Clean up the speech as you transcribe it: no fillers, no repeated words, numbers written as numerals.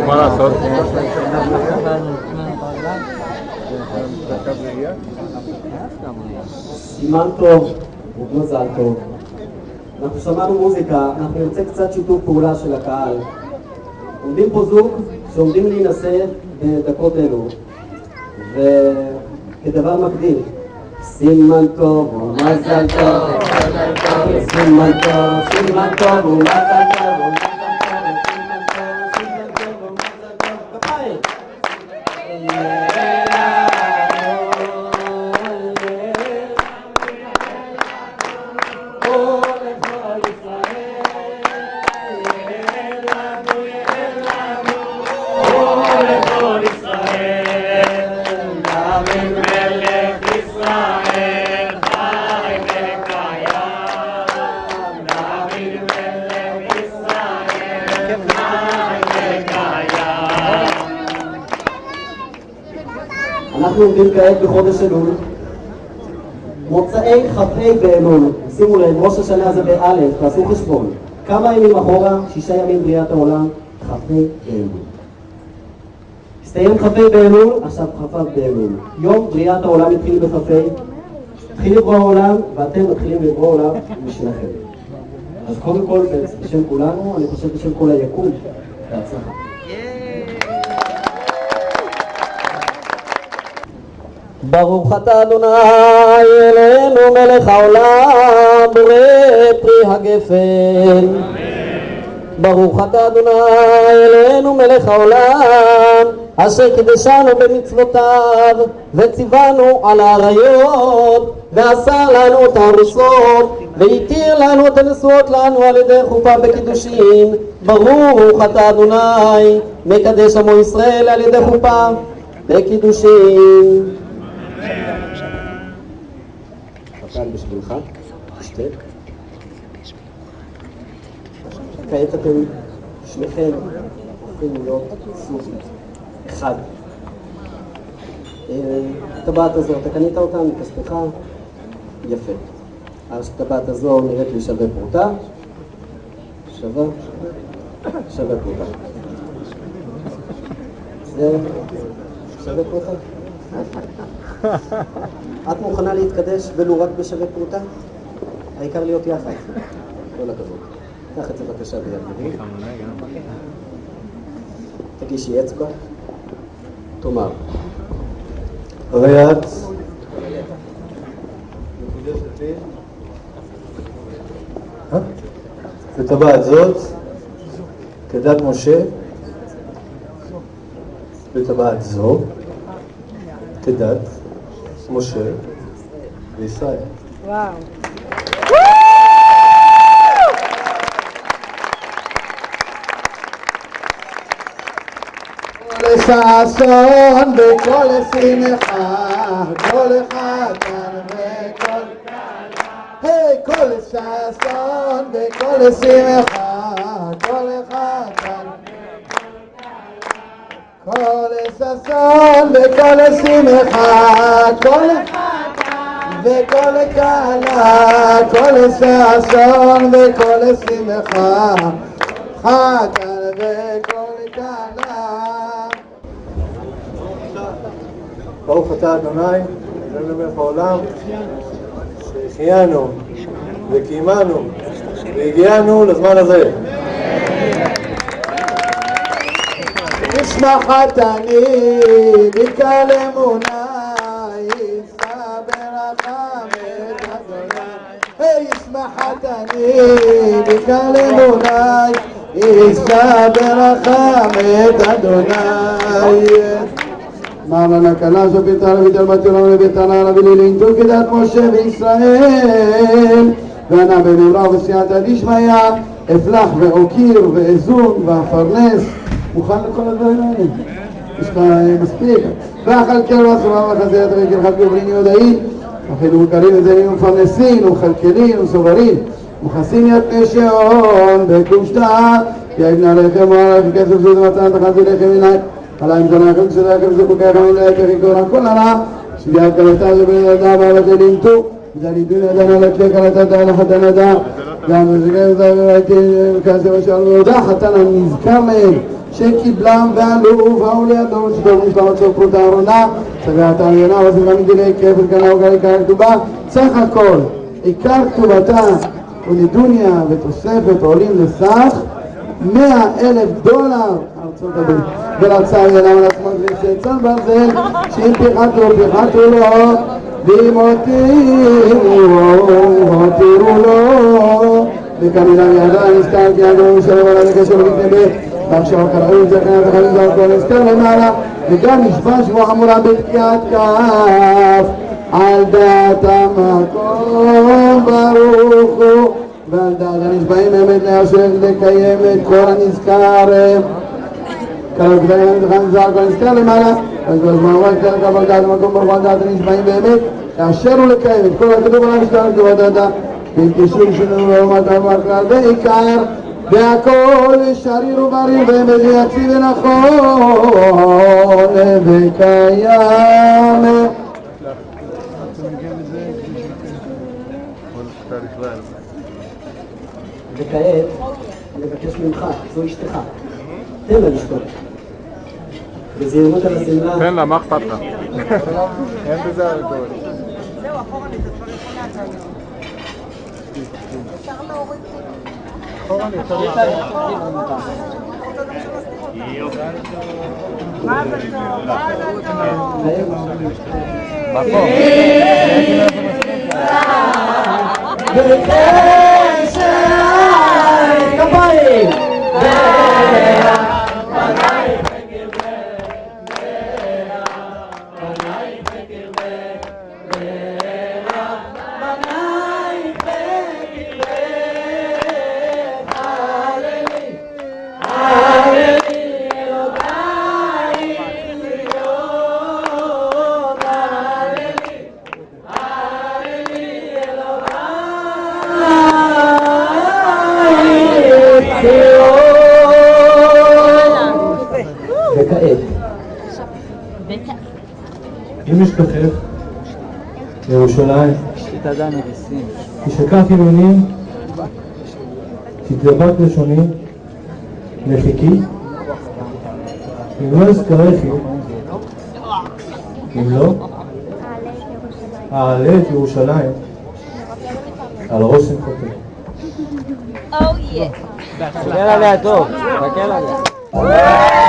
מה לעשות? סימן טוב ומזל טוב. אנחנו שמענו מוזיקה, אנחנו נרצה קצת שיתוף פעולה של הקהל. עומדים פה זוג שעומדים להינשא בדקות אלו, וכדבר מקדים, סימן טוב ומזל טוב, סימן טוב, סימן טוב ומזל טוב. אנחנו עומדים כעת בחודש אלול, מוצאי כ"ה באלול. שימו לב, ראש השנה זה באלף, תעשו חשבון. כמה ימים אחורה? 6 ימים בריאת העולם, כ"ה באלול. הסתיים כ"ה באלול, עכשיו כ"ו באלול. יום בריאת העולם התחיל בכ"ה, התחיל לברוא העולם, ואתם מתחילים לברוא עולם משלכם. אז קודם כל, בשם כולנו, אני חושב בשם כל היקום, בהצלחה. ברוך אתה אדוני אלינו מלך העולם בורא פרי הגפן. ברוך אתה אדוני אלינו מלך העולם אשר קידשנו במצוותיו וציוונו על האריות ואסר לנו את הארוסות והתיר לנו את הנשואות לנו על ידי חופה בקידושין. ברוך אתה אדוני מקדש עמו ישראל על ידי חופה בקידושין. כאן בשבילך, תשתה. כעת אתם שניכם הופכים להיות סוג אחד. הטבעת הזו, אתה קנית אותה מכספך? יפה. הטבעת הזו נראית לי שווה פרוטה. שווה פרוטה. זה שווה פרוטה? את מוכנה להתקדש ולו רק בשווה פרוטה? העיקר להיות יחד. כל הכבוד. קח את זה בבקשה ביד. תגישי אצבע. תאמר. הרי את מקודשת לי בטבעת זאת כדת משה, בטבעת זו כדת משה וישראל. וואו. כל ששון וכל שמחה, כל חתן וכל כלה. היי, כל ששון וכל שמחה, כל חתן כל ששון וכל שמחה, כל וכל כלה, כל ששון וכל שמחה, חתן וכל כלה. ברוך אתה אדוני, אלוהינו מלך העולם, שהחיינו וקיימנו והגיענו לזמן הזה. ישמח חתני בקל אמונה, יישא ברחמת אדוני. ישמח חתני בקל אמונה, יישא ברחמת אדוני. אמר לה כלה שפיתה לביתה לבת יולם לביתנה להביא לינטו כדת משה וישראל, וענה בממרה ובסייעתא דשמיא, אפלח ואוקיר ואזון ואפרנס. מוכן לכל הדברים האלה? יש לך מספיק. ואכלכל ועצמם וחזרת רגל חלקו בני יהודאי, אפילו מקרים וזרים ומפרנסים ומכלכלים וסוברים ומכסים יד פשעון בקושתה יאבנה לחם וערך כסף שזה מצא תחת לחם עיני עלי אם תנא לכם שזה לכם זה חוקי חמין להפך יקורן כל הרע שביעת קלטה זה בן ידע ועבדי לימתו ודלידון ידענה לקשי קלטה תהלה חתן ידע גם וזגב זה וראיתי וכסף ושאלו יהודה חתן הנזכר מהם שקיבלם ועלו ובאו לידו שטוב משלמת סוף פרוטה הארונה סגרת העיינה ועזיבה מדיני כפל קנה וגל עיקר כתובה סך הכל עיקר כתובתה ונדוניה ותוספת עולים לסך $100,000 ארצות הברית ורצה העיינה ולעצמו ושצל ברזל שאם פיחתו לו ואם הותירו לו וכמילה מידה נזכר כי ידעו שלום על הקשר ולהתנבא ועכשיו קראו את זה כאן וחלים זו הכל נזכר למעלה וגם נשבע שבוע חמורה בתקיעת כף על דעת המקום ברוך הוא ועל דעת הנשבעים אמת לאשר לקיים את כל הנזכר קראו כדאי וחלים זו הכל נזכר למעלה וזו הזמן רק תלקב על דעת המקום ברוך הוא על דעת הנשבעים באמת לאשר ולקיים את כל הכתוב על הנזכר כתובת הדעת בקשור שלנו לעומת המכלל בעיקר והכל שריר ובריר באמת יציב ונכון וקיים וכעת אני מבקש ממך, זו אשתך תן לה לשתות בזהירות על הסמלה תן לה, מה אכפת לך? אין בזה הרטוריה. זהו, אחורנית, את כבר יכולה להצביע. אפשר להוריד אחורנית, כפיים וכעת אם אשכחך ירושלים תשקע חילונים תתלבט לשוני לחיקי אם לא אזכרכי אם לא אעלה את ירושלים על ראש שמחתי תסתכל עליה טוב, תסתכל עליה